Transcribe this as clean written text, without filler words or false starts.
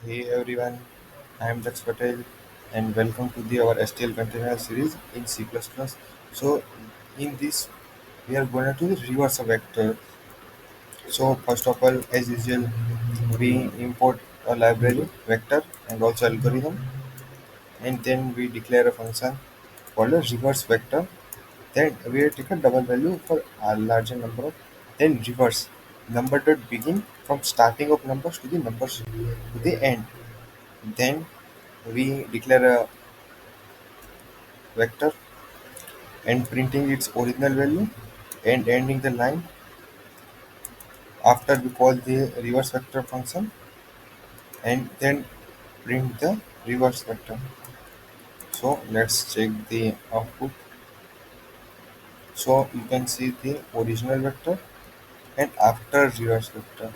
Hey everyone, I am Dax Patel and welcome to our STL container series in C++. So in this we are going to reverse a vector. So first of all, as usual, we import a library vector and also algorithm, and then we declare a function called a reverse vector. Then we take a double value for a larger number of then reverse number dot begin from starting of numbers to the numbers to the end. Then we declare a vector and printing its original value and ending the line after we call the reverse vector function and then print the reverse vector. So let's check the output. So you can see the original vector and after reverse vector.